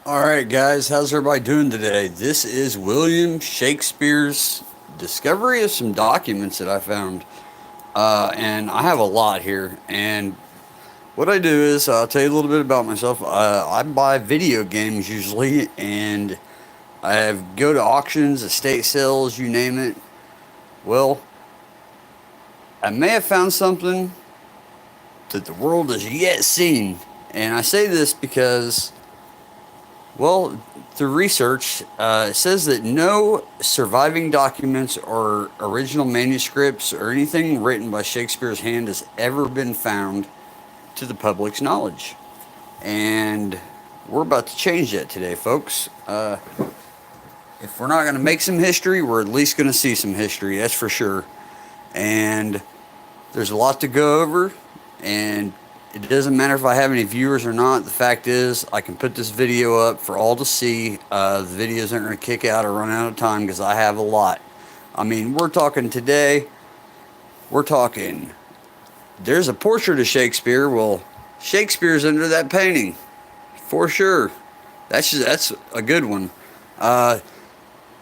Alright, guys, how's everybody doing today? This is William Shakespeare's discovery of some documents that I found. And I have a lot here. And what I do is I'll tell you a little bit about myself. I buy video games usually, and go to auctions, estate sales, you name it. Well, I may have found something that the world has yet seen. And I say this because, well, through research, it says that no surviving documents or original manuscripts or anything written by Shakespeare's hand has ever been found to the public's knowledge. And we're about to change that today, folks. If we're not going to make some history, we're at least going to see some history, that's for sure. And there's a lot to go over, and it doesn't matter if I have any viewers or not. The fact is, I can put this video up for all to see. The videos aren't going to kick out or run out of time because I have a lot. I mean, we're talking today, we're talking, there's a portrait of Shakespeare. Well, Shakespeare's under that painting, for sure. That's a good one. I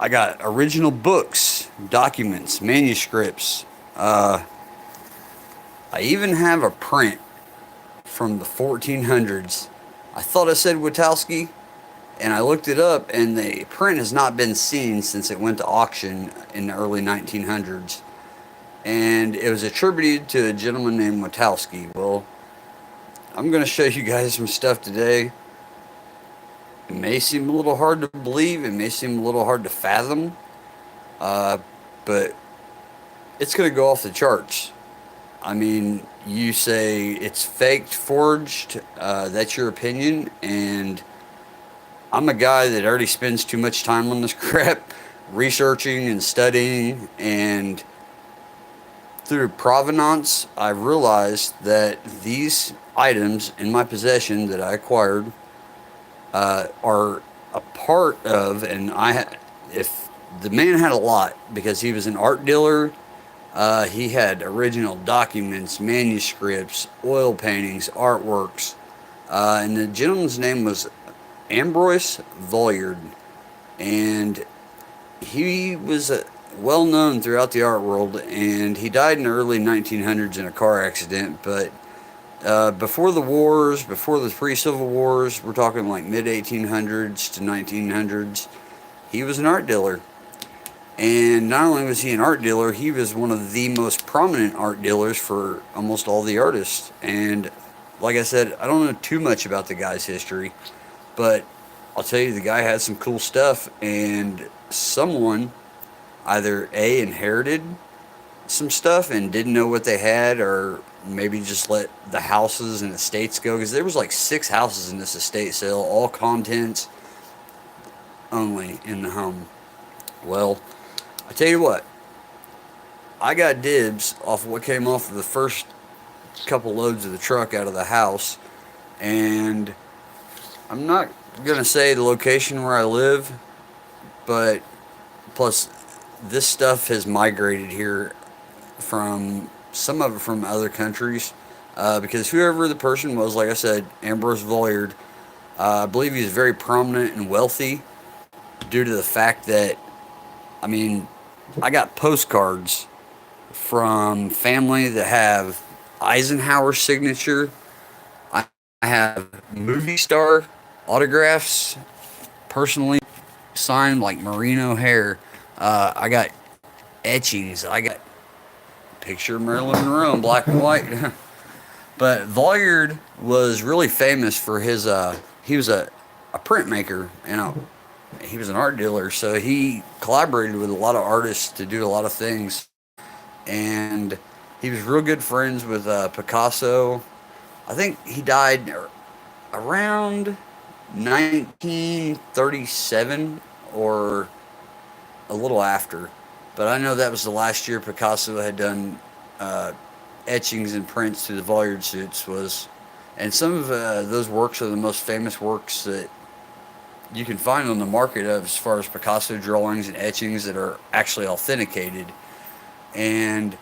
got original books, documents, manuscripts. I even have a print from the 1400s. I thought I said Witowski, and I looked it up, and the print has not been seen since it went to auction in the early 1900s. And it was attributed to a gentleman named Witowski. Well, I'm going to show you guys some stuff today. It may seem a little hard to believe, it may seem a little hard to fathom, but it's going to go off the charts. I mean, you say it's faked, forged, that's your opinion, and I'm a guy that already spends too much time on this crap, researching and studying, and through provenance, I realized that these items in my possession that I acquired are a part of, and if the man had a lot because he was an art dealer. He had original documents, manuscripts, oil paintings, artworks, and the gentleman's name was Ambrose Vollard, and he was well known throughout the art world, and he died in the early 1900s in a car accident. But before the wars, before the pre-Civil Wars, we're talking like mid 1800s to 1900s, he was an art dealer. And not only was he an art dealer, he was one of the most prominent art dealers for almost all the artists. And like I said, I don't know too much about the guy's history, but I'll tell you, the guy had some cool stuff, and someone either A, inherited some stuff and didn't know what they had, or maybe just let the houses and estates go, because there was like 6 houses in this estate sale, all contents only in the home. Well, I tell you what, I got dibs off of what came off of the first couple loads of the truck out of the house, and I'm not going to say the location where I live, but plus this stuff has migrated here from some of it from other countries, because whoever the person was, like I said, Ambrose Vollard, I believe he's very prominent and wealthy due to the fact that, I mean, I got postcards from family that have Eisenhower's signature. I have movie star autographs personally signed, like Maureen O'Hare. I got etchings. I got a picture of Marilyn Monroe in black and white. But Vollard was really famous for his, he was a printmaker, and he was an art dealer, so he collaborated with a lot of artists to do a lot of things. And he was real good friends with Picasso. I think he died around 1937 or a little after. But I know that was the last year Picasso had done etchings and prints to the Vollard suits. And some of those works are the most famous works that you can find on the market of, as far as Picasso drawings and etchings that are actually authenticated. And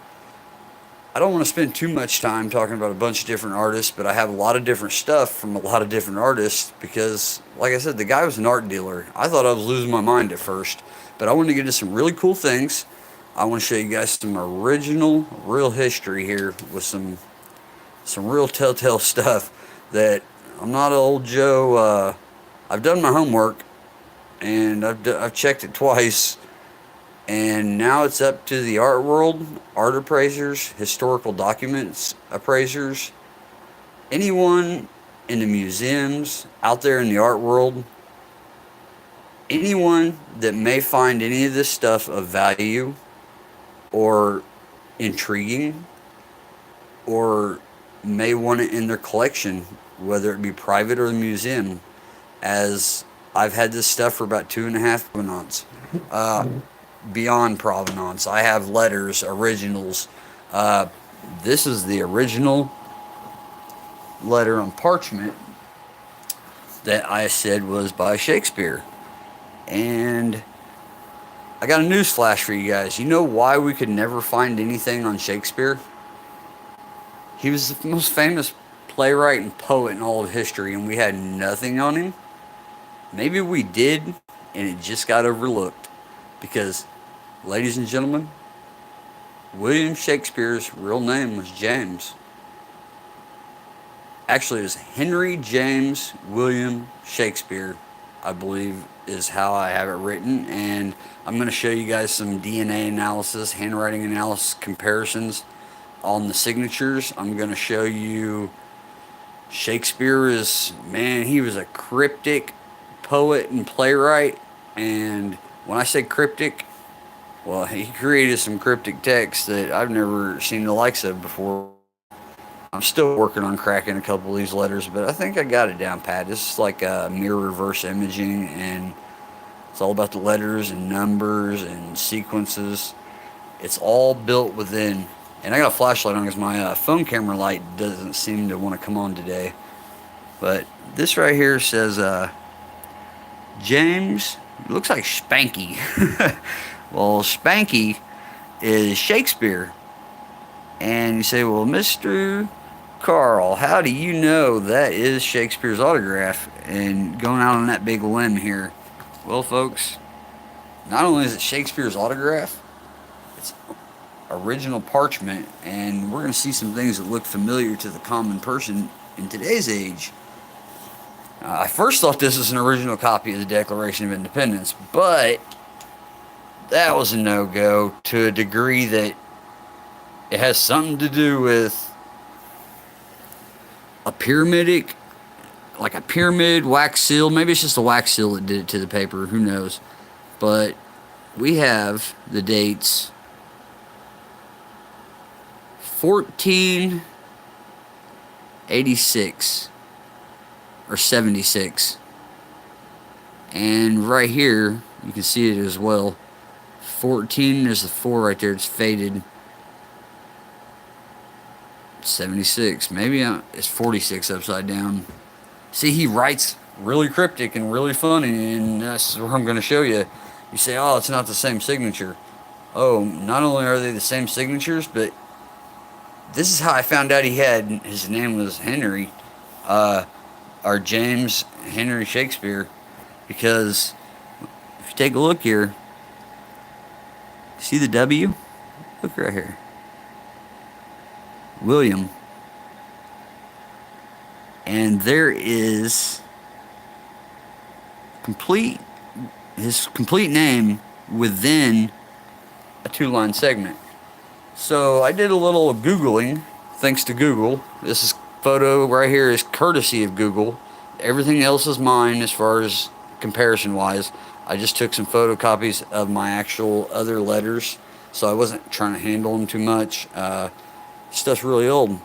I don't want to spend too much time talking about a bunch of different artists, but I have a lot of different stuff from a lot of different artists because, like I said, the guy was an art dealer. I thought I was losing my mind at first, but I wanted to get into some really cool things. I want to show you guys some original, real history here with some real telltale stuff that I'm not an old Joe. I've done my homework and I've checked it twice, and now it's up to the art world, art appraisers, historical documents appraisers, anyone in the museums out there in the art world, anyone that may find any of this stuff of value or intriguing or may want it in their collection, whether it be private or the museum, as I've had this stuff for about 2.5 provenance. Beyond provenance, I have letters, originals. Uh, this is the original letter on parchment that I said was by Shakespeare. And I got a news flash for you guys. You know why we could never find anything on Shakespeare? He was the most famous playwright and poet in all of history, and we had nothing on him. Maybe we did, and it just got overlooked. Because, ladies and gentlemen, William Shakespeare's real name was James. Actually, it was Henry James William Shakespeare, I believe, is how I have it written. And I'm going to show you guys some DNA analysis, handwriting analysis comparisons on the signatures. I'm going to show you Shakespeare is, man, he was a cryptic poet and playwright. And when I say cryptic, well, he created some cryptic text that I've never seen the likes of before. I'm still working on cracking a couple of these letters, but I think I got it down pat. This is like a mirror reverse imaging, and it's all about the letters and numbers and sequences. It's all built within. And I got a flashlight on because my phone camera light doesn't seem to want to come on today. But this right here says James, looks like Spanky. Well, Spanky is Shakespeare. And you say, well, Mr. Carl, how do you know that is Shakespeare's autograph? And going out on that big limb here. Well, folks, not only is it Shakespeare's autograph, it's original parchment, and we're going to see some things that look familiar to the common person in today's age. I first thought this was an original copy of the Declaration of Independence, but that was a no-go to a degree that it has something to do with a pyramidic, like a pyramid wax seal. Maybe it's just a wax seal that did it to the paper. Who knows? But we have the dates 1486 or 76. And right here, you can see it as well. 14, there's the 4 right there. It's faded. 76. Maybe it's 46 upside down. See, he writes really cryptic and really funny, and that's what I'm going to show you. You say, oh, it's not the same signature. Oh, not only are they the same signatures, but this is how I found out his name was Henry, or James Henry Shakespeare, because if you take a look here, see the W? Look right here. William. And there is his complete name within a 2-line segment. So I did a little Googling, thanks to Google. This photo right here is courtesy of Google. Everything else is mine as far as comparison-wise. I just took some photocopies of my actual other letters, so I wasn't trying to handle them too much. Stuff's really old.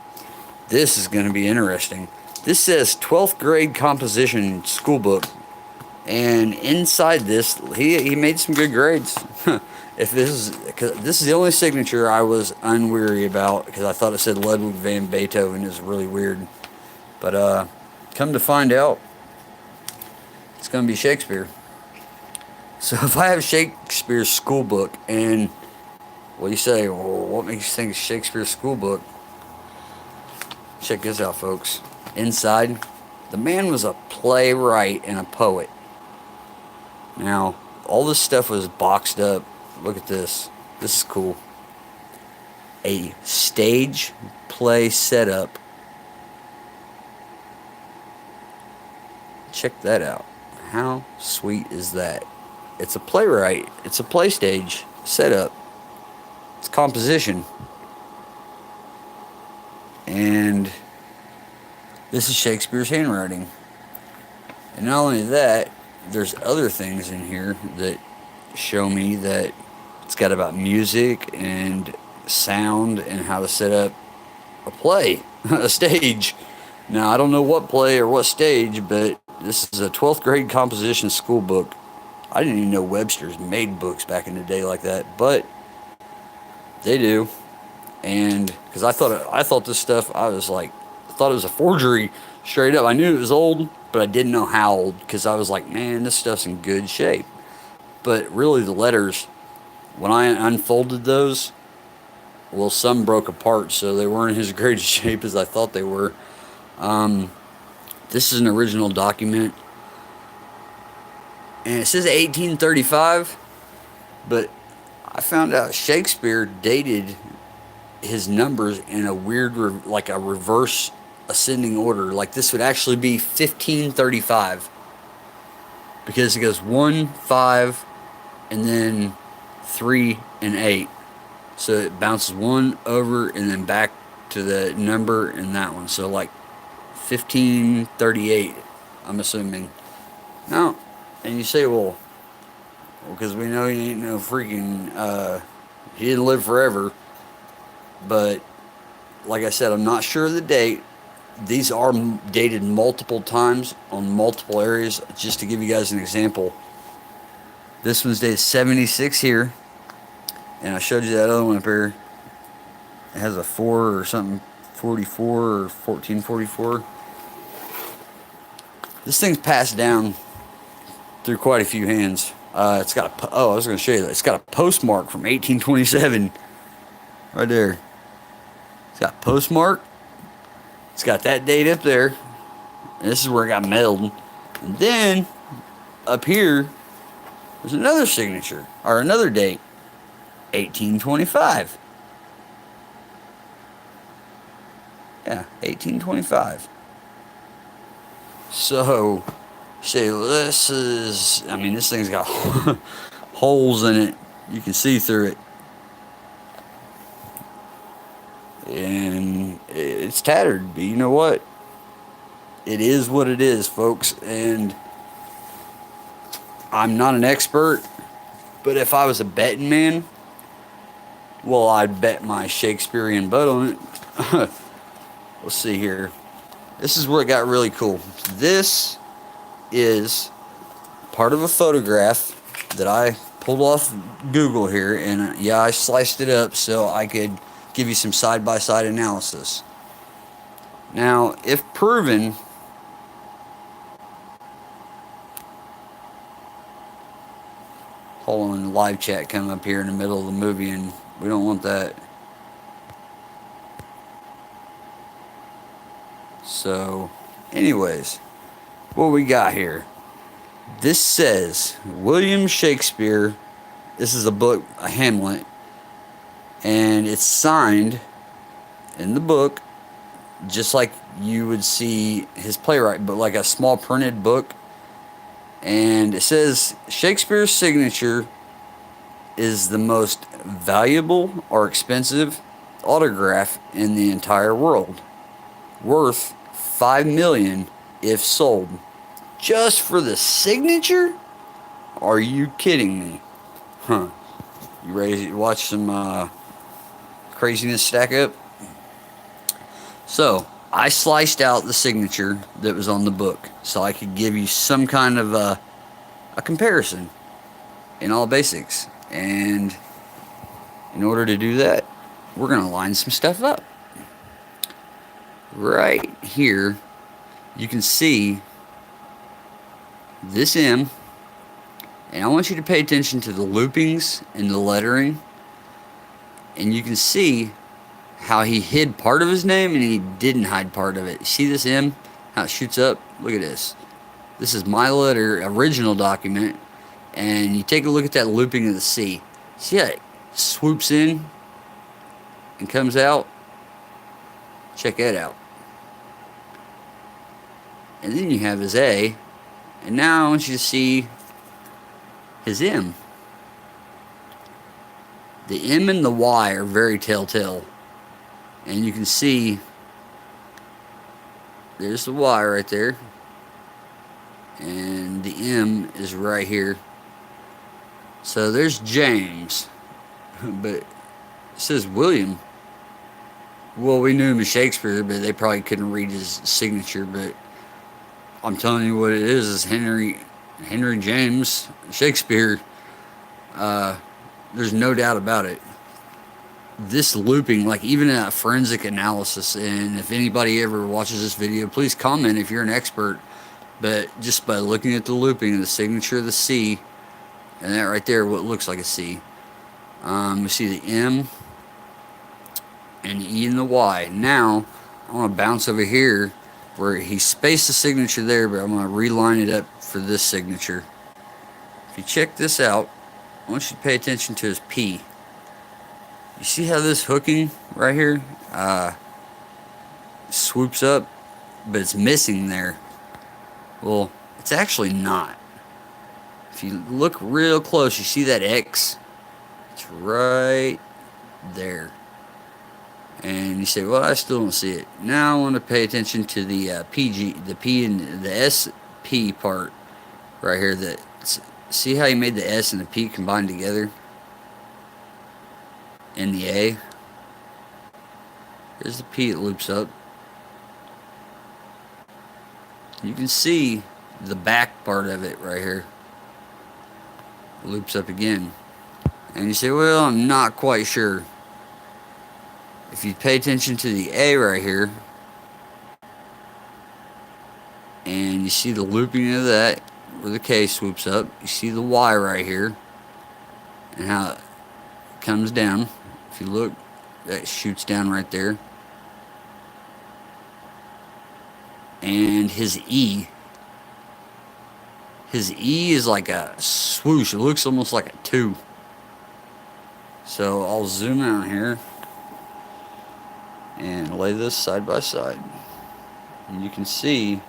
This is going to be interesting. This says 12th grade composition school book. And inside this, he made some good grades. If this is the only signature I was unweary about, because I thought it said Ludwig van Beethoven. Is really weird. But come to find out, it's going to be Shakespeare. So if I have Shakespeare's school book, and Well, you say, well, what makes you think it's Shakespeare's school book? Check this out, folks. Inside, the man was a playwright and a poet. Now, all this stuff was boxed up. Look at this. This is cool. A stage play setup. Check that out. How sweet is that? It's a playwright. It's a play stage setup. It's composition. And this is Shakespeare's handwriting. And not only that, there's other things in here that show me that it's got about music and sound and how to set up a play, a stage. Now, I don't know what play or what stage, but this is a 12th grade composition school book. I didn't even know Webster's made books back in the day like that, but they do. And because I thought this stuff, I thought it was a forgery straight up. I knew it was old, but I didn't know how old, because I was like, man, this stuff's in good shape. But really, the letters, when I unfolded those, well, some broke apart, so they weren't in as great a shape as I thought they were. This is an original document, and it says 1835, but I found out Shakespeare dated his numbers in a weird, like a reverse ascending order. Like this would actually be 1535, because it goes 1, 5, and then 3 and 8. So it bounces 1 over and then back to the number in that one. So like 1538, I'm assuming. Now, and you say, well, because we know he ain't no freaking, he didn't live forever. But like I said, I'm not sure of the date. These are dated multiple times on multiple areas. Just to give you guys an example, this one's dated 76 here, and I showed you that other one up here. It has a 4 or something, 44 or 1444. This thing's passed down through quite a few hands. It's got I was going to show you that. It's got a postmark from 1827 right there. It's got postmark. It's got that date up there. And this is where it got mailed. And then up here, there's another signature, or another date, 1825. Yeah, 1825. So, say this is, I mean, this thing's got holes in it. You can see through it. And it's tattered, but you know what? It is what it is, folks. And I'm not an expert, but if I was a betting man, well, I'd bet my Shakespearean butt on it. Let's see here. This is where it got really cool. This is part of a photograph that I pulled off Google here, and yeah, I sliced it up so I could give you some side-by-side analysis. Now, if proven, hold on, live chat come up here in the middle of the movie, and we don't want that. So, anyways, what we got here? This says William Shakespeare. This is a book, a Hamlet, and it's signed in the book just like you would see his playwright, but like a small printed book. And it says Shakespeare's signature is the most valuable or expensive autograph in the entire world, worth $5 million if sold. Just for the signature? Are you kidding me? Huh. You ready to watch some craziness stack up? So, I sliced out the signature that was on the book so I could give you some kind of a comparison in all basics. And in order to do that, we're going to line some stuff up. Right here, you can see this M, and I want you to pay attention to the loopings and the lettering. And you can see how he hid part of his name and he didn't hide part of it. See this M? How it shoots up? Look at this. This is my letter, original document. And you take a look at that looping of the C. See how it swoops in and comes out? Check that out. And then you have his A. And now I want you to see his M. The M and the Y are very telltale. And you can see there's the Y right there. And the M is right here. So there's James. But it says William. Well, we knew him as Shakespeare, but they probably couldn't read his signature. But I'm telling you what it is Henry James Shakespeare. There's no doubt about it. This looping, like even in a forensic analysis, and if anybody ever watches this video, please comment if you're an expert. But just by looking at the looping and the signature of the C, and that right there, what looks like a C, we see the M and the E and the Y. Now, I want to bounce over here where he spaced the signature there, but I'm going to reline it up for this signature. If you check this out, I want you to pay attention to his P. You see how this hooking right here swoops up, but it's missing there. Well, it's actually not. If you look real close, you see that X? It's right there. And you say, well, I still don't see it. Now I want to pay attention to the PG, the P and the SP part right here. See how you made the S and the P combined together? And the A. There's the P that loops up. You can see the back part of it right here. It loops up again. And you say, well, I'm not quite sure. If you pay attention to the A right here, and you see the looping of that, where the K swoops up, you see the Y right here, and how it comes down. If you look, that shoots down right there. And his E is like a swoosh. It looks almost like a 2. So I'll zoom out here and lay this side by side. And you can see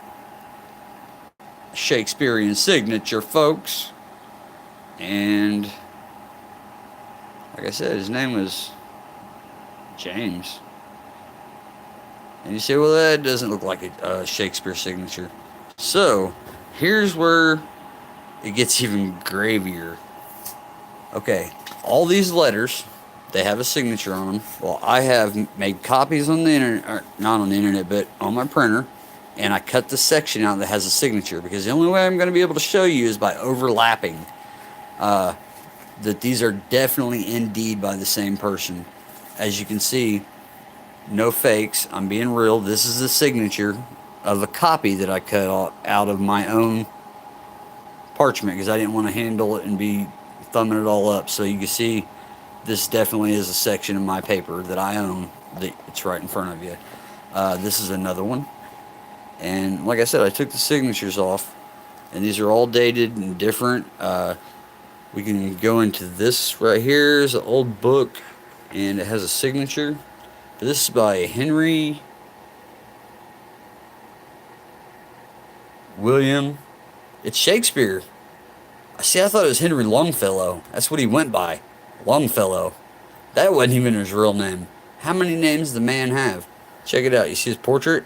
Shakespearean signature, folks. And like I said, his name was James. And you say, well, that doesn't look like a Shakespeare signature. So here's where it gets even gravier. Okay, all these letters, they have a signature on them. Well, I have made copies on the internet, or not on the internet, but on my printer, and I cut the section out that has a signature, because the only way I'm going to be able to show you is by overlapping that these are definitely indeed by the same person. As you can see, no fakes. I'm being real. This is the signature of a copy that I cut out of my own parchment, because I didn't want to handle it and be thumbing it all up. So you can see this definitely is a section of my paper that I own. It's right in front of you. This is another one. And like I said, I took the signatures off, and these are all dated and different. We can go into this right here. Is an old book, and it has a signature. This is by Henry William. It's Shakespeare. I thought it was Henry Longfellow. That's what he went by. Longfellow. That wasn't even his real name. How many names does the man have? Check it out. You see his portrait?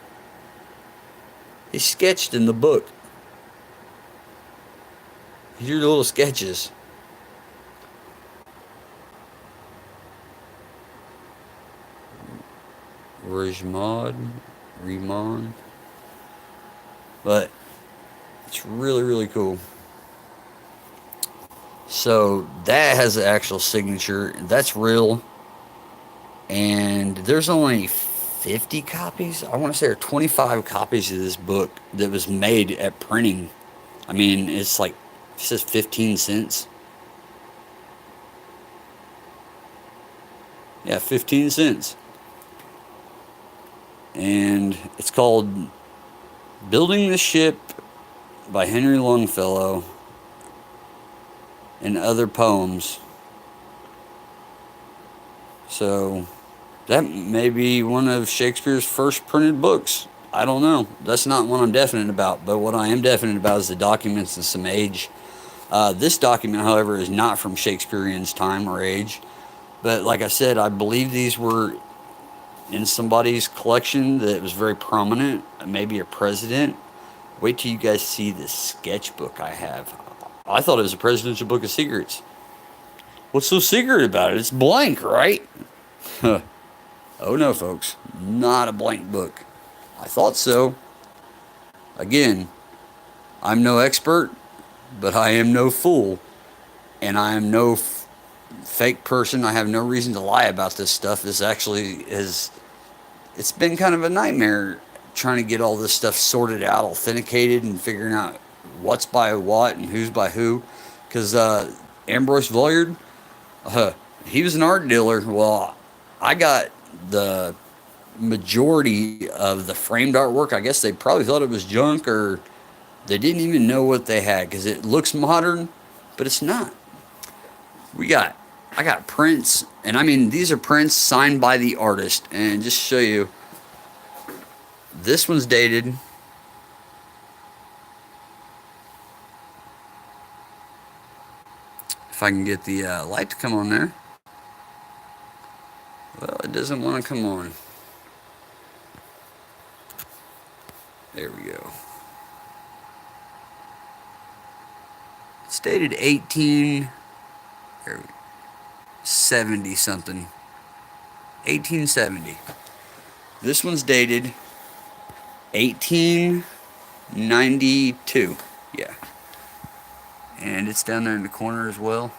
He's sketched in the book. Here's your little sketches. Riemann. But it's really, really cool. So that has the actual signature. That's real. And there's only 50 copies. I want to say there are 25 copies of this book that was made at printing. I mean, it's like, it says 15 cents. Yeah, 15 cents. And it's called Building the Ship by Henry Longfellow and Other Poems. So that may be one of Shakespeare's first printed books. I don't know. That's not what I'm definite about. But what I am definite about is the documents and some age. This document, however, is not from Shakespearean's time or age. But like I said, I believe these were in somebody's collection that was very prominent, maybe a president. Wait till you guys see this sketchbook I have. I thought it was a presidential book of secrets. What's so secret about it? It's blank, right? Oh no, folks. Not a blank book. I thought so. Again, I'm no expert, but I am no fool. And I am no fake person. I have no reason to lie about this stuff. This actually is, it's been kind of a nightmare trying to get all this stuff sorted out, authenticated, and figuring out what's by what and who's by who. Because Ambrose Vollard, he was an art dealer. Well, I got the majority of the framed artwork. I guess they probably thought it was junk, or they didn't even know what they had because it looks modern, but it's not. I got prints, and I mean, these are prints signed by the artist. And just show you, this one's dated. If I can get the light to come on there. Well, it doesn't want to come on. There we go. It's dated 1870 something. 1870. This one's dated 1892. Yeah. And it's down there in the corner as well.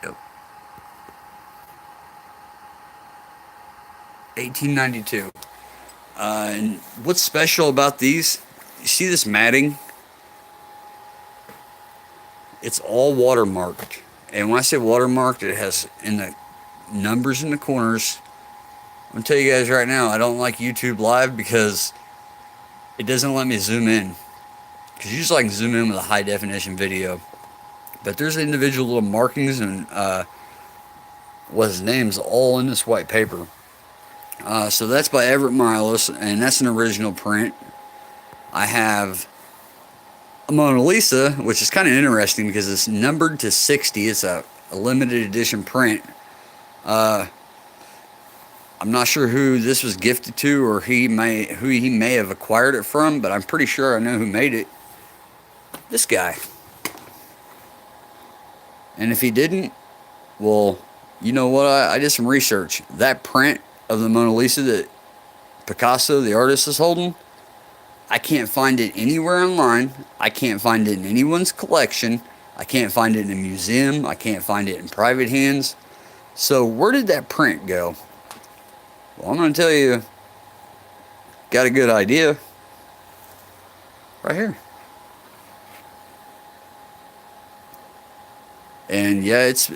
Yep. 1892. And what's special about these? You see this matting? It's all watermarked. And when I say watermarked, it has in the numbers in the corners. I'm going to tell you guys right now, I don't like YouTube Live because it doesn't let me zoom in. Because usually I can zoom in with a high definition video. But there's individual little markings and what his name's all in this white paper. So that's by Everett Milos, and that's an original print. I have a Mona Lisa, which is kind of interesting because it's numbered to 60. It's a limited edition print. I'm not sure who this was gifted to, or who he may have acquired it from, but I'm pretty sure I know who made it. This guy. And if he didn't, well, you know what? I did some research. That print of the Mona Lisa that Picasso, the artist, is holding, I can't find it anywhere online. I can't find it in anyone's collection. I can't find it in a museum. I can't find it in private hands. So where did that print go? Well, I'm going to tell you, got a good idea. Right here. And yeah, it's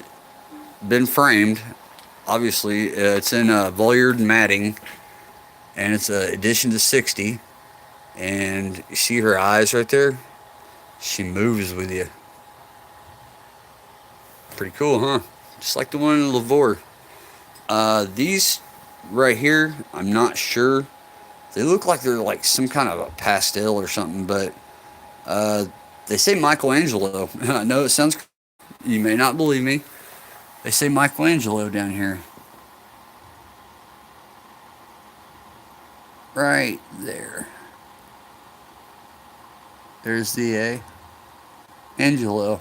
been framed. Obviously, it's in Vollard matting, and it's an edition to 60. And you see her eyes right there? She moves with you. Pretty cool, huh? Just like the one in Lavore. These right here, I'm not sure. They look like they're like some kind of a pastel or something, but they say Michelangelo. I know it sounds, you may not believe me. They say Michelangelo down here. Right there. There's the Angelo.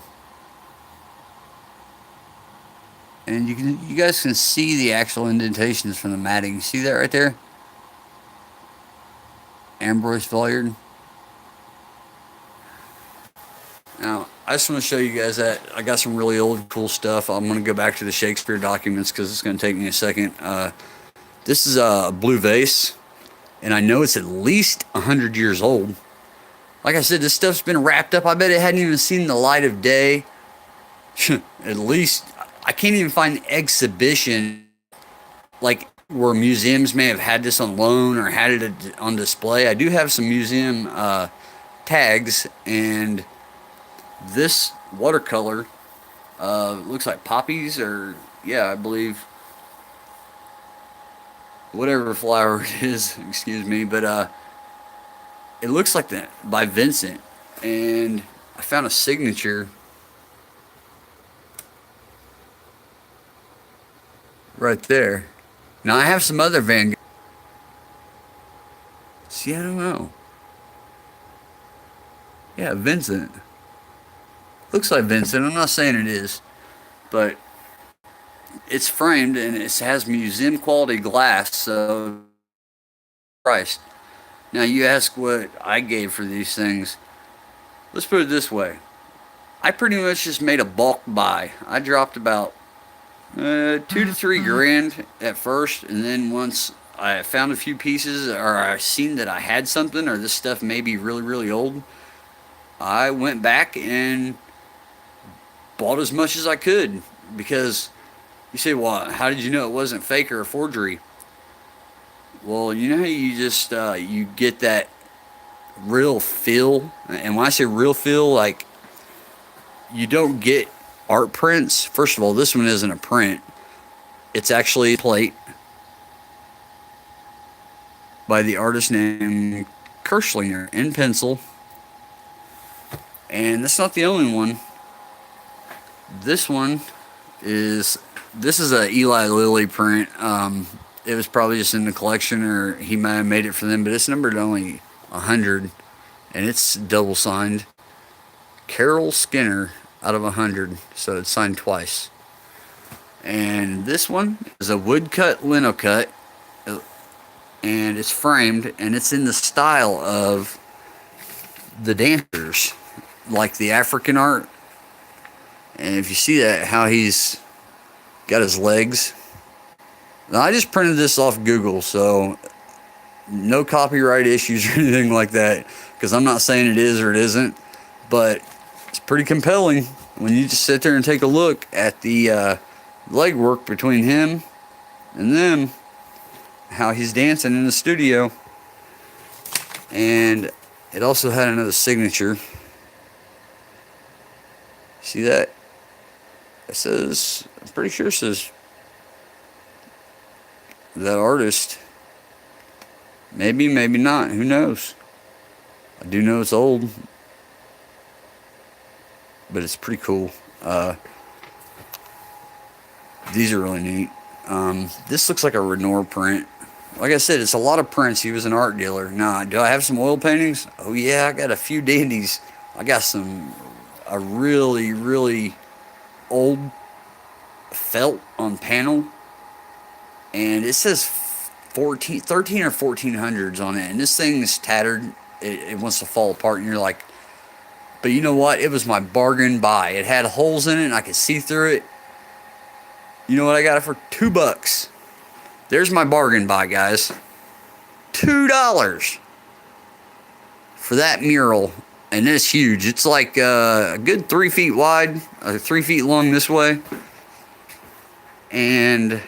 And you guys can see the actual indentations from the matting. See that right there? Ambrose Vollard. Now, I just want to show you guys that I got some really old cool stuff. I'm going to go back to the Shakespeare documents because it's going to take me a second. This is a blue vase, and I know it's at least 100 years old. Like I said, this stuff's been wrapped up. I bet it hadn't even seen the light of day. At least I can't even find an exhibition like where museums may have had this on loan or had it on display. I do have some museum tags, and this watercolor looks like poppies, or yeah, I believe whatever flower it is. Excuse me, but it looks like that by Vincent, and I found a signature right there. Now I have some other Van Gogh. See, I don't know. Yeah, Vincent. Looks like Vincent. I'm not saying it is, but it's framed and it has museum quality glass. So, Christ. Now you ask what I gave for these things. Let's put it this way. I pretty much just made a bulk buy. I dropped about 2 to 3 grand at first, and then once I found a few pieces, or I seen that I had something, or this stuff may be really, really old, I went back and bought as much as I could. Because you say, well, how did you know it wasn't fake or a forgery? Well, you know how you just you get that real feel, and when I say real feel, like you don't get art prints. First of all, this one isn't a print; it's actually a plate by the artist named Kirschlinger in pencil, and that's not the only one. This one is this is a Eli Lilly print. It was probably just in the collection, or he might have made it for them, but it's numbered only 100, and it's double signed. Carol Skinner out of 100, so it's signed twice. And this one is a woodcut linocut, and it's framed, and it's in the style of the dancers, like the African art. And if you see that, how he's got his legs. Now, I just printed this off Google, so no copyright issues or anything like that, because I'm not saying it is or it isn't, but it's pretty compelling when you just sit there and take a look at the legwork between him and them, how he's dancing in the studio. And it also had another signature. See that? It says, I'm pretty sure it says that artist. Maybe, maybe not. Who knows? I do know it's old, but it's pretty cool. These are really neat. This looks like a Renoir print. Like I said, it's a lot of prints. He was an art dealer. Now, do I have some oil paintings? Oh yeah, I got a few dandies. I got a really, really old felt on panel, and it says 13 or 1400s on it, and this thing is tattered. It wants to fall apart, and you're like, but you know what? It was my bargain buy. It had holes in it, and I could see through it. You know what? I got it for $2. There's my bargain buy, guys. $2 for that mural, and it's huge. It's like a good 3 feet wide, 3 feet long this way, and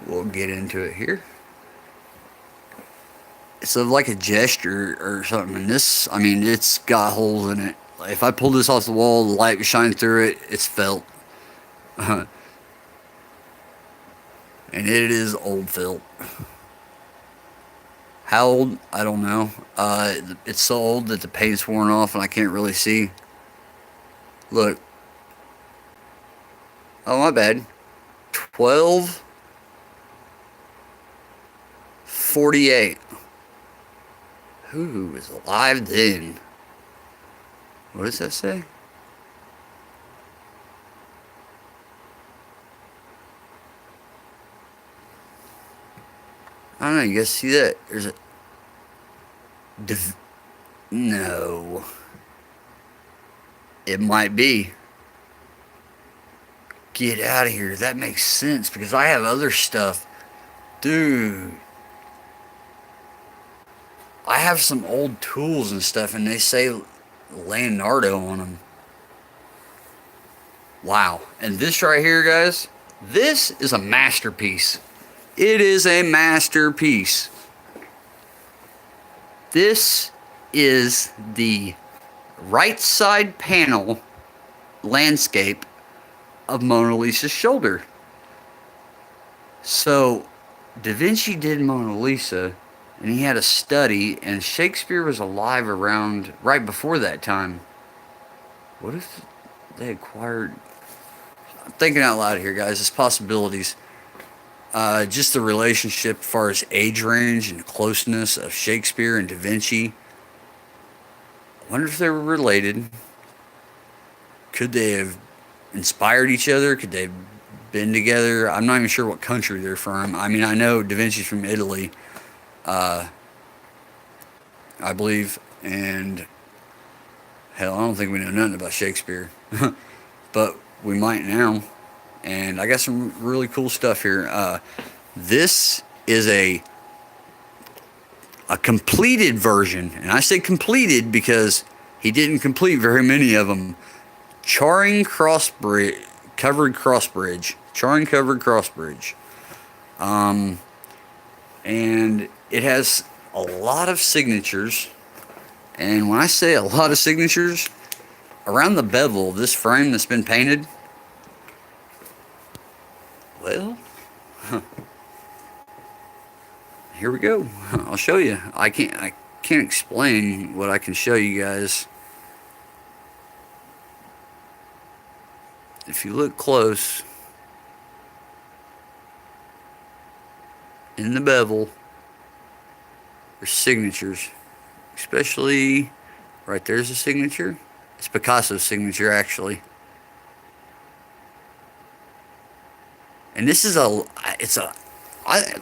we'll get into it here. It's like a gesture or something. And this, I mean, it's got holes in it. If I pull this off the wall, the light would shine through it. It's felt. And it is old felt. How old? I don't know. It's so old that the paint's worn off and I can't really see. Look. Oh, my bad. 1248. Who was alive then? What does that say? I don't know. You guys see that? There's a... No. It might be. Get out of here. That makes sense because I have other stuff. Dude. I have some old tools and stuff, and they say Leonardo on them. Wow. And this right here, guys, this is a masterpiece. It is a masterpiece. This is the right side panel landscape of Mona Lisa's shoulder. So, Da Vinci did Mona Lisa, and he had a study, and Shakespeare was alive around right before that time. What if they acquired? I'm thinking out loud here, guys. It's possibilities. Just the relationship as far as age range and closeness of Shakespeare and Da Vinci. I wonder if they were related. Could they have inspired each other? Could they have been together? I'm not even sure what country they're from. I mean, I know Da Vinci's from Italy, I believe, and hell, I don't think we know nothing about Shakespeare, but we might now. And I got some really cool stuff here. This is a completed version, and I say completed because he didn't complete very many of them. Charing covered cross bridge, Charing covered cross bridge, and it has a lot of signatures. And when I say a lot of signatures, around the bevel of this frame that's been painted, well, here we go. I'll show you. I can't explain what I can show you guys. If you look close in the bevel, there's signatures, especially right there's a signature. It's Picasso's signature, actually. And this is it's a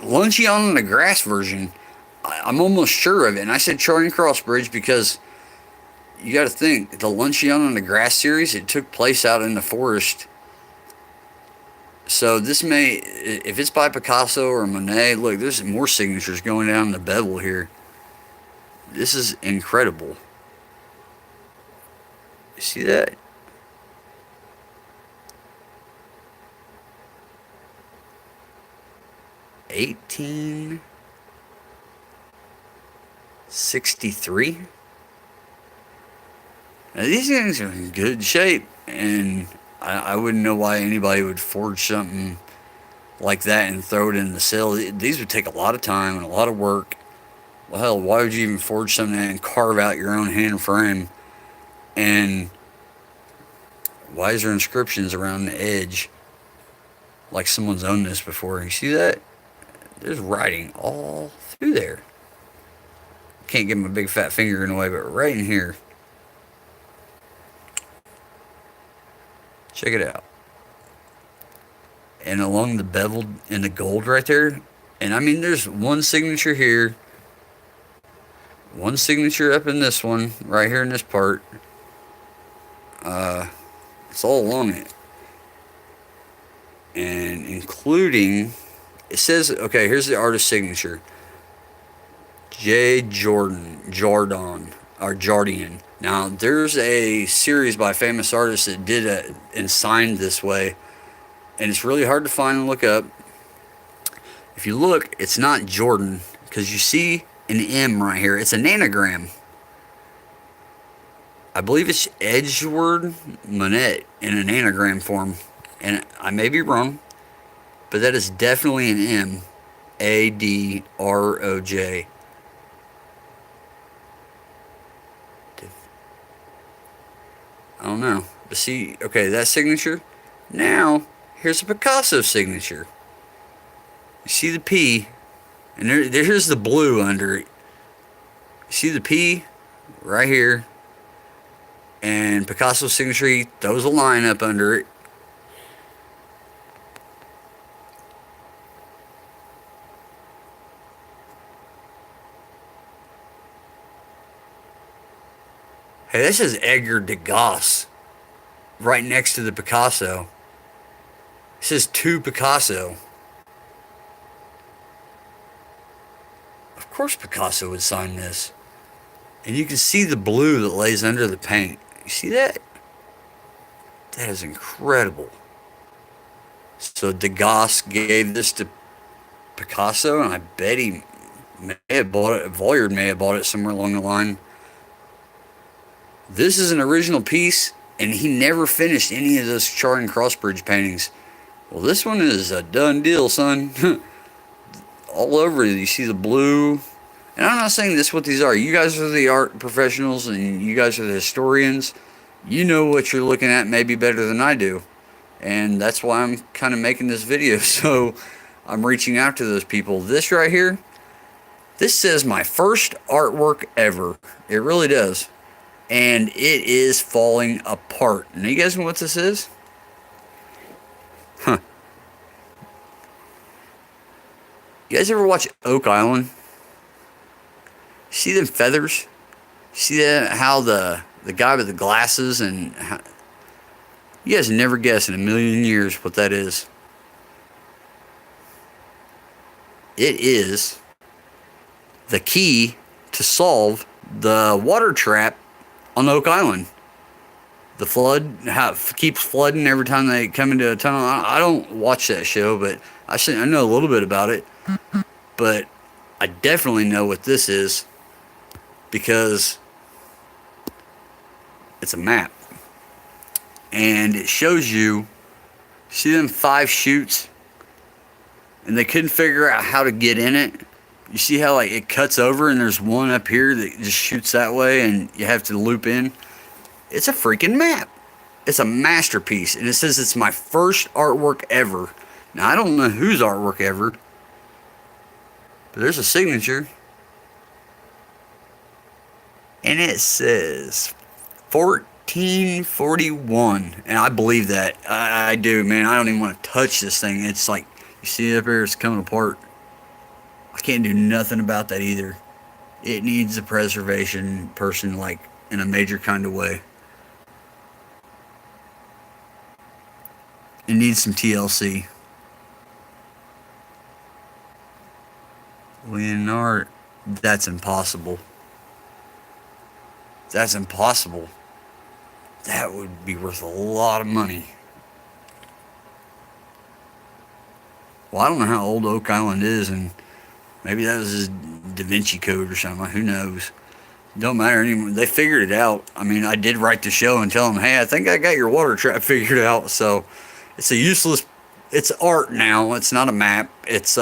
Luncheon on the Grass version. I'm almost sure of it. And I said Charing Cross Bridge because you got to think, the Luncheon on the Grass series, it took place out in the forest. So this may, if it's by Picasso or Monet, look, there's more signatures going down the bevel here. This is incredible. You see that? $1863. Now these things are in good shape, and I wouldn't know why anybody would forge something like that and throw it in the sale. These would take a lot of time and a lot of work. Well, hell, why would you even forge something and carve out your own hand frame? And why is there inscriptions around the edge like someone's owned this before? You see that? There's writing all through there. Can't get my big fat finger in the way, but right in here. Check it out. And along the bevel in the gold right there. And I mean, there's one signature here. One signature up in this one, right here in this part. It's all along it. And including, it says, okay, here's the artist's signature. J. Jordan, or Jardian. Now, there's a series by famous artists that did it and signed this way. And it's really hard to find and look up. If you look, it's not Jordan, because you see an M right here. It's an anagram. I believe it's Edgeworth Monet in an anagram form. And I may be wrong, but that is definitely an M. Adroj. I don't know. But see, okay, that signature. Now, here's a Picasso signature. You see the P, and here's the blue under it. You see the P right here, and Picasso's signature, he throws a line up under it. Hey, this is Edgar Degas right next to the Picasso. It says to Picasso. Of course Picasso would sign this. And you can see the blue that lays under the paint. You see that? That is incredible. So Degas gave this to Picasso, and I bet he may have bought it. Voyard may have bought it somewhere along the line. This is an original piece, and he never finished any of those Charing Cross Bridge paintings. Well, this one is a done deal, son. All over it, you see the blue. And I'm not saying this what these are. You guys are the art professionals, and you guys are the historians. You know what you're looking at maybe better than I do. And that's why I'm kind of making this video. So I'm reaching out to those people. This right here, this says my first artwork ever. It really does. And it is falling apart. And you guys know what this is? Huh. You guys ever watch Oak Island? See them feathers? See that? How the guy with the glasses, and how, you guys never guess in a million years what that is. It is the key to solve the water trap on Oak Island. The flood, how it keeps flooding every time they come into a tunnel. I don't watch that show, but I know a little bit about it. But I definitely know what this is, because it's a map. And it shows you, see them 5 chutes? And they couldn't figure out how to get in it. You see how like it cuts over, and there's one up here that just shoots that way, and you have to loop in. It's a freaking map. It's a masterpiece. And it says it's my first artwork ever. Now, I don't know whose artwork ever, but there's a signature. And it says 1441. And I believe that. I do, man. I don't even want to touch this thing. It's like, you see it up here, it's coming apart. I can't do nothing about that either. It needs a preservation person, like in a major kind of way. It needs some TLC. Leonard, that's impossible. That's impossible. That would be worth a lot of money. Well, I don't know how old Oak Island is, and maybe that was his Da Vinci Code or something. Who knows? Don't matter anymore. They figured it out. I mean, I did write the show and tell them, hey, I think I got your water trap figured out. So it's a useless, it's art now. It's not a map. It's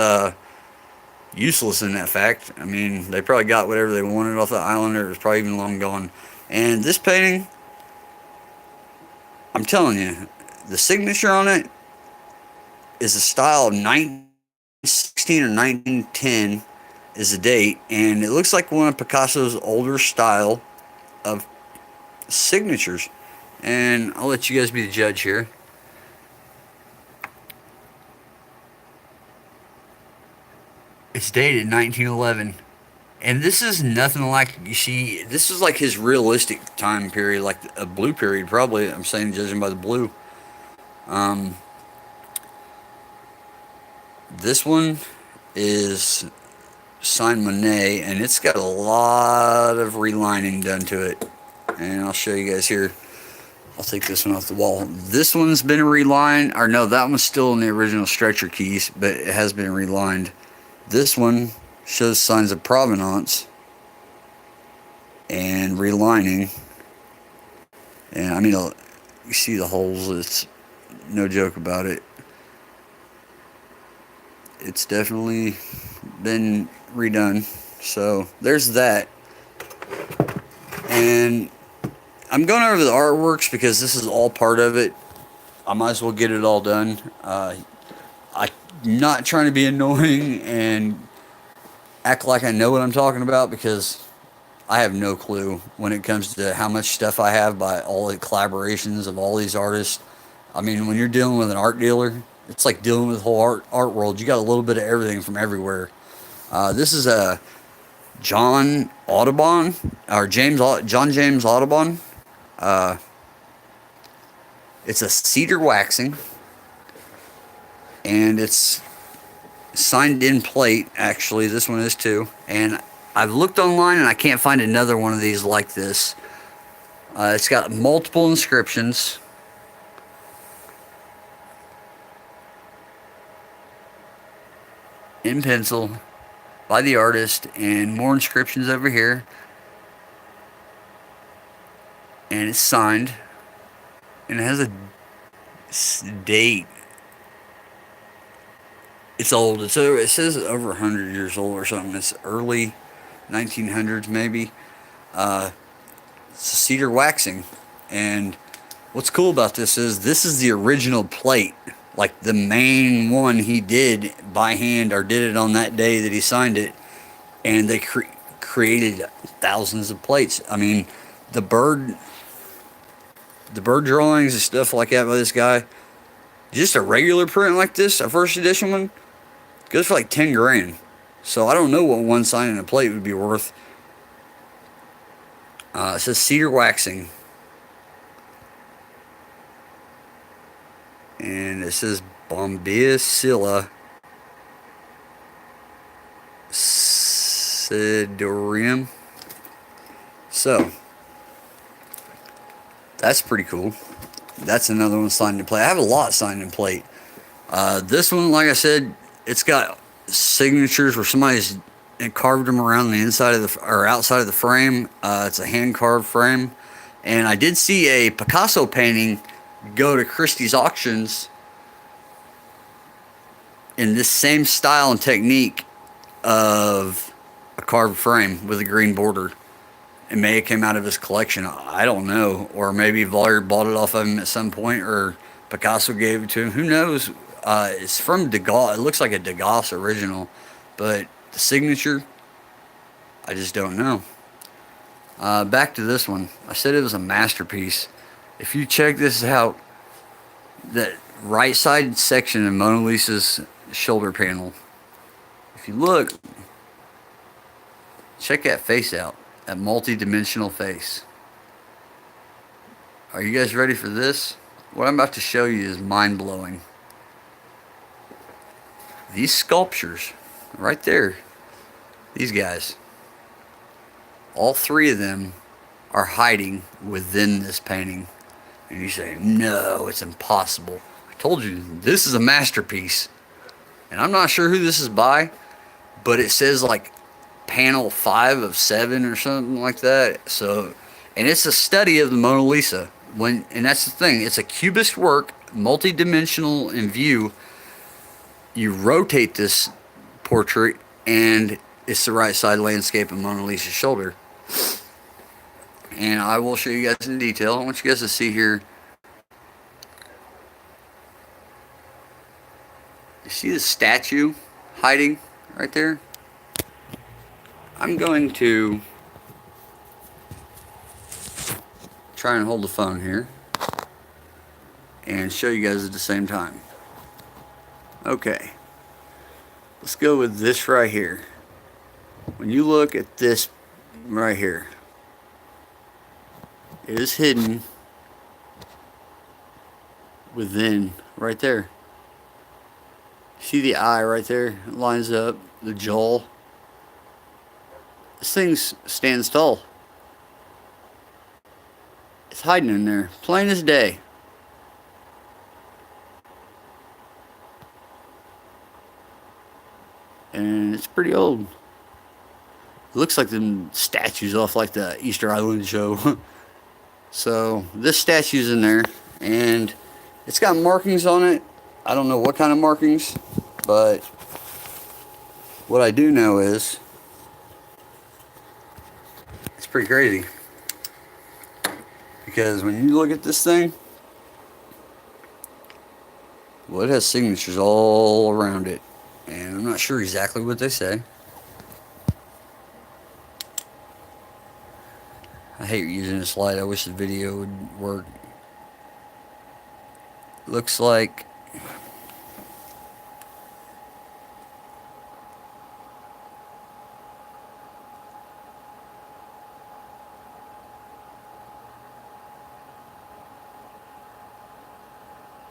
useless in that fact. I mean, they probably got whatever they wanted off the island, or it was probably even long gone. And this painting, I'm telling you, the signature on it is a style of 1916 or 1910 is the date, and it looks like one of Picasso's older style of signatures. And I'll let you guys be the judge here. It's dated 1911. And this is nothing like, you see, this is like his realistic time period, like a blue period probably, I'm saying, judging by the blue. This one is signed Monet, and it's got a lot of relining done to it. And I'll show you guys here. I'll take this one off the wall. This one's been relined, or no, that one's still in the original stretcher keys, but it has been relined. This one shows signs of provenance and relining. And I mean, you see the holes, it's no joke about it. It's definitely been redone. So there's that. And I'm going over the artworks because this is all part of it. I might as well get it all done. I'm not trying to be annoying and act like I know what I'm talking about, because I have no clue when it comes to how much stuff I have by all the collaborations of all these artists. I mean, when you're dealing with an art dealer, it's like dealing with the whole art world. You got a little bit of everything from everywhere. This is a John Audubon, or John James Audubon. It's a cedar waxing, and it's signed in plate. Actually, this one is too. And I've looked online and I can't find another one of these like this. It's got multiple inscriptions. in pencil by the artist, and more inscriptions over here. And it's signed, and it has a date. It's old. It says over 100 years old or something. It's early 1900s maybe. It's a cedar waxing, and what's cool about this is the original plate, like the main one he did by hand or did it on that day that he signed it, and they created thousands of plates. I mean, the bird, the bird drawings and stuff like that by this guy. Just a regular print like this, a first edition one, goes for like 10 grand. So I don't know what one signing a plate would be worth. It says cedar waxing. And it says Bombycilla Sidorium. So, that's pretty cool. That's another one signed in plate. I have a lot signed in plate. This one, like I said, it's got signatures where somebody's carved them around the inside of the or outside of the frame. It's a hand carved frame, and I did see a Picasso painting go to Christie's auctions in this same style and technique of a carved frame with a green border. It may have came out of his collection. I don't know. Or maybe Vollard bought it off of him at some point, or Picasso gave it to him. Who knows? It's from Degas. It looks like a Degas original, but the signature, I just don't know. Back to this one. I said it was a masterpiece. If you check this out, that right side section of Mona Lisa's shoulder panel, if you look, check that face out. That multi-dimensional face. Are you guys ready for this? What I'm about to show you is mind-blowing. These sculptures, right there, these guys, all three of them are hiding within this painting. And you say, no, it's impossible. I told you, this is a masterpiece. And I'm not sure who this is by, but it says like panel 5 of 7 or something like that. So, and it's a study of the Mona Lisa. And that's the thing, it's a cubist work, multi-dimensional in view. You rotate this portrait, and it's the right side landscape of Mona Lisa's shoulder. And I will show you guys in detail. I want you guys to see here. You see the statue hiding right there? I'm going to try and hold the phone here and show you guys at the same time. Okay, let's go with this right here. When you look at this right here, it is hidden within right there. See the eye right there? It lines up, the jaw. This thing stands tall. It's hiding in there, plain as day. And it's pretty old. It looks like them statues off like the Easter Island show. So this statue's in there, and it's got markings on it. I don't know what kind of markings, but what I do know is it's pretty crazy. Because when you look at this thing, well, it has signatures all around it. And I'm not sure exactly what they say. I hate using this light. I wish the video would work. Looks like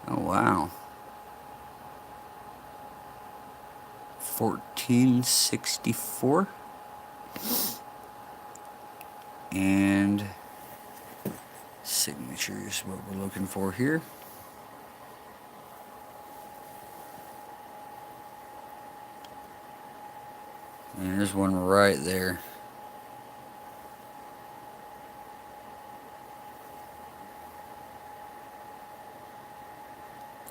oh wow. 1464. And signature is what we're looking for here. There's one right there.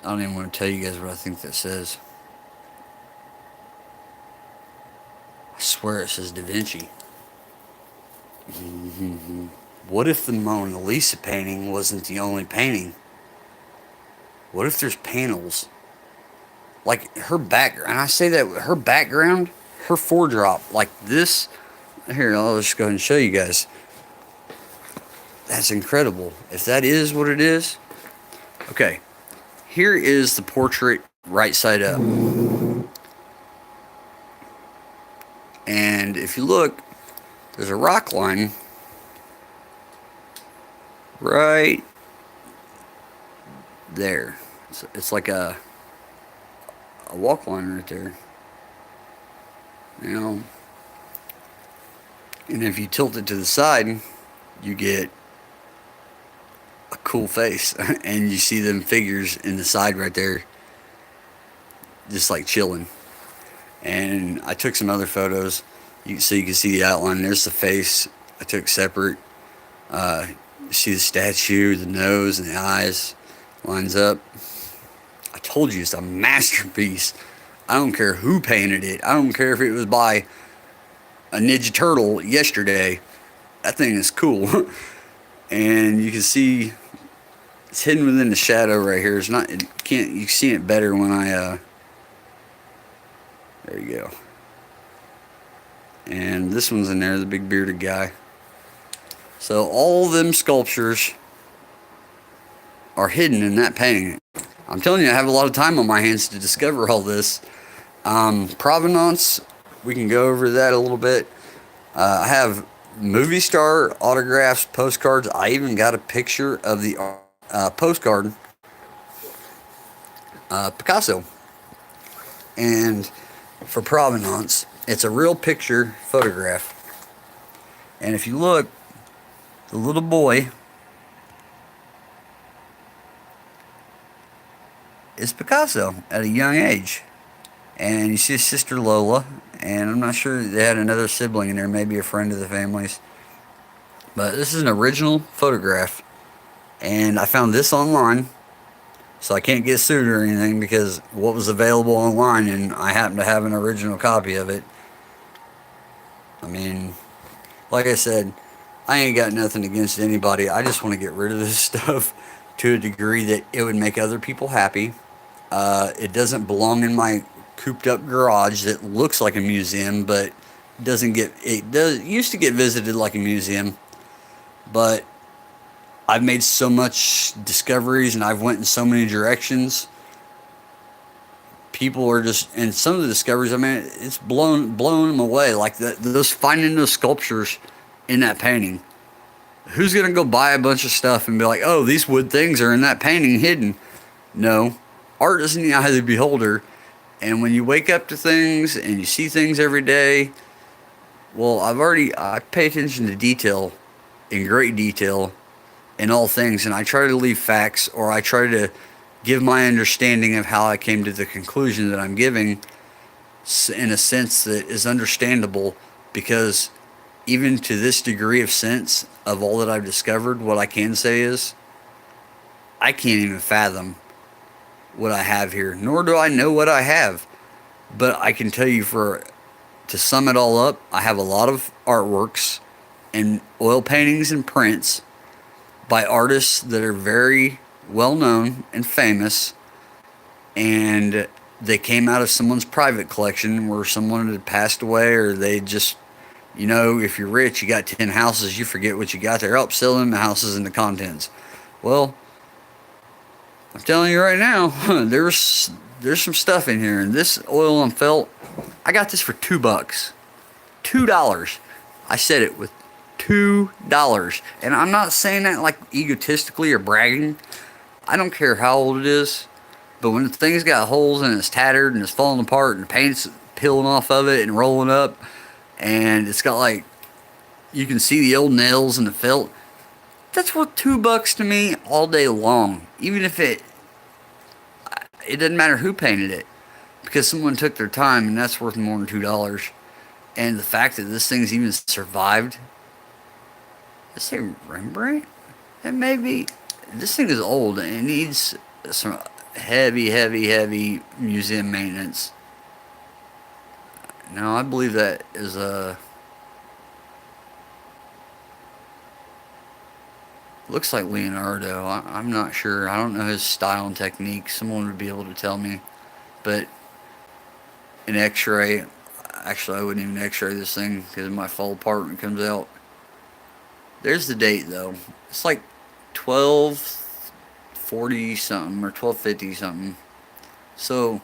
I don't even want to tell you guys what I think that says. I swear it says Da Vinci. What if the Mona Lisa painting wasn't the only painting? What if there's panels? Like her background, and I say that her background, her foredrop, like this. Here, I'll just go ahead and show you guys. That's incredible. If that is what it is. Okay, here is the portrait right side up. And if you look, there's a rock line right there. It's like a walk line right there. You know, and if you tilt it to the side, you get a cool face. And you see them figures in the side right there, just like chilling. And I took some other photos so you can see the outline. There's the face I took separate. You see the statue, the nose and the eyes lines up. I told you it's a masterpiece. I don't care who painted it. I don't care if it was by a Ninja Turtle yesterday. That thing is cool. And you can see it's hidden within the shadow right here. It's not. You can see it better when I. There you go. And this one's in there, the big bearded guy. So all them sculptures are hidden in that painting. I'm telling you, I have a lot of time on my hands to discover all this. Provenance, we can go over that a little bit. I have movie star autographs, postcards. I even got a picture of the postcard, Picasso. And for provenance, it's a real picture photograph. And if you look, the little boy is Picasso at a young age. And you see his sister Lola, and I'm not sure they had another sibling in there, maybe a friend of the family's. But this is an original photograph. And I found this online, so I can't get sued or anything because what was available online, and I happen to have an original copy of it. I mean, like I said, I ain't got nothing against anybody. I just want to get rid of this stuff to a degree that it would make other people happy. It doesn't belong in my cooped up garage that looks like a museum, but used to get visited like a museum. But I've made so much discoveries and I've went in so many directions. People are just, and some of the discoveries, I mean, it's blown them away. Like finding those sculptures in that painting. Who's gonna go buy a bunch of stuff and be like, oh, these wood things are in that painting hidden? No, art is in the eye of the beholder. And when you wake up to things and you see things every day, well, I pay attention to detail, in great detail, in all things, and I try to leave facts, or I try to give my understanding of how I came to the conclusion that I'm giving in a sense that is understandable, because even to this degree of sense of all that I've discovered, what I can say is I can't even fathom what I have here, nor do I know what I have. But I can tell you, to sum it all up, I have a lot of artworks and oil paintings and prints by artists that are very well known and famous, and they came out of someone's private collection where someone had passed away, or they just, if you're rich, you got 10 houses, you forget what you got there. Oh, sell them the houses and the contents. Well, I'm telling you right now, there's some stuff in here, and this oil and felt, I got this for $2. $2. I said it with $2. And I'm not saying that like egotistically or bragging. I don't care how old it is, but when the thing's got holes and it's tattered and it's falling apart and the paint's peeling off of it and rolling up, and it's got like, you can see the old nails and the felt, that's worth $2 to me all day long. Even if it doesn't matter who painted it, because someone took their time, and that's worth more than $2. And the fact that this thing's even survived. Let's say Rembrandt? It may be. This thing is old and it needs some heavy, heavy, heavy museum maintenance. Now, I believe that is a. Looks like Leonardo. I'm not sure. I don't know his style and technique. Someone would be able to tell me. But an X-ray. Actually, I wouldn't even X-ray this thing because it might fall apart when it comes out. There's the date though. It's like 1240 something or 1250 something. So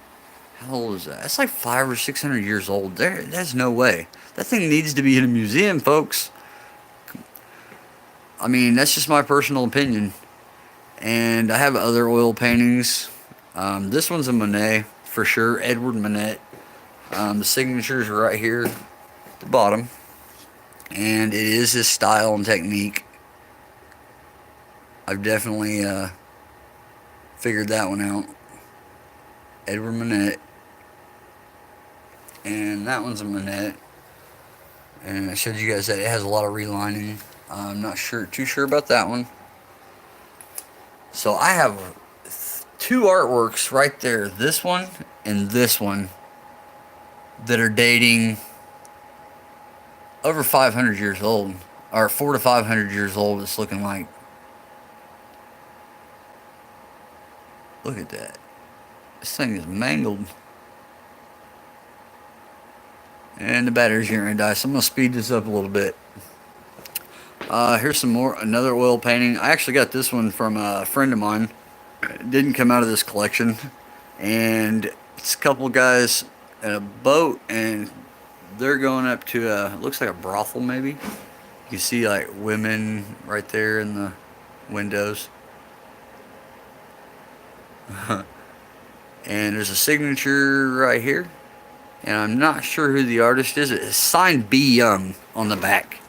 how old is that? That's like 500 or 600 years old. There's no way. That thing needs to be in a museum, folks. I mean, that's just my personal opinion. And I have other oil paintings. This one's a Monet for sure, Edward Monet. The signatures are right here at the bottom, and it is his style and technique. I've definitely figured that one out. Edward Monet, and that one's a Monet. And I showed you guys that it has a lot of relining. I'm not too sure about that one. So I have two artworks right there, this one and this one, that are dating over 500 years old, or 400 to 500 years old. It's looking like. Look at that. This thing is mangled. And the battery's getting ready to die, so I'm going to speed this up a little bit. Here's another oil painting. I actually got this one from a friend of mine. It didn't come out of this collection. And it's a couple guys in a boat, and they're going up to looks like a brothel maybe. You see like women right there in the windows. And there's a signature right here. And I'm not sure who the artist is. It's signed B. Young on the back.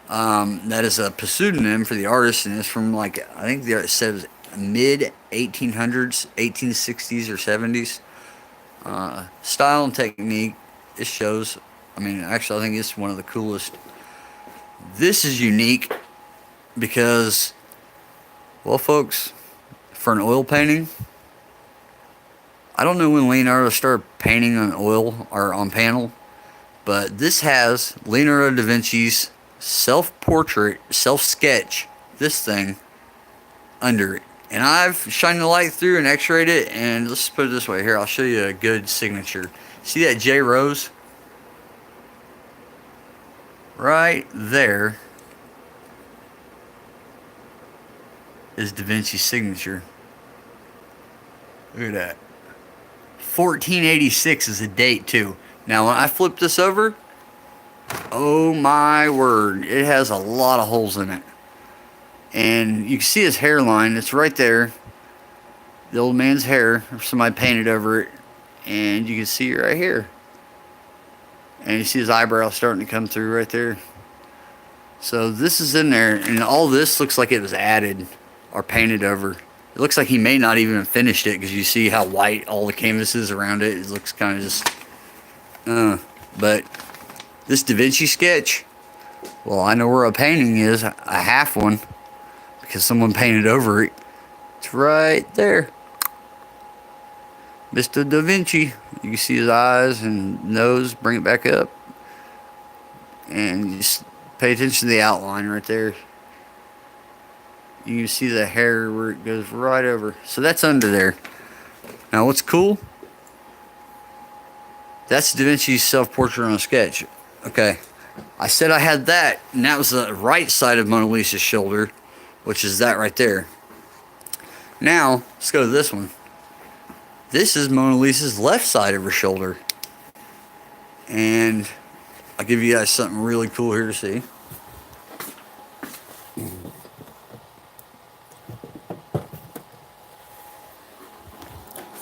That is a pseudonym for the artist, and it's from like, I think the artist said it was mid 1800s, 1860s or 70s. Style and technique, it shows. I mean, actually, I think it's one of the coolest. This is unique because, well, folks, for an oil painting, I don't know when Leonardo started painting on oil or on panel, but this has Leonardo da Vinci's self-portrait, self-sketch, this thing, under it. And I've shined the light through and x-rayed it, and let's put it this way. Here, I'll show you a good signature. See that J Rose? Right there is Da Vinci's signature. Look at that. 1486 is the date too. Now when I flip this over, oh my word, it has a lot of holes in it. And you can see his hairline, it's right there. The old man's hair, somebody painted over it. And you can see it right here. And you see his eyebrow starting to come through right there. So this is in there, and all this looks like it was added or painted over. It looks like he may not even have finished it, because you see how white all the canvas is around it. It looks kind of just, but this Da Vinci sketch, well, I know where a painting is, a half one, because someone painted over it. It's right there. Mr. Da Vinci. You can see his eyes and nose. Bring it back up. And just pay attention to the outline right there. You can see the hair where it goes right over. So that's under there. Now what's cool? That's Da Vinci's self-portrait on a sketch. Okay. I said I had that, and that was the right side of Mona Lisa's shoulder, which is that right there. Now, let's go to this one. This is Mona Lisa's left side of her shoulder. And I'll give you guys something really cool here to see.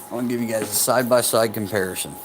I'm going to give you guys a side-by-side comparison.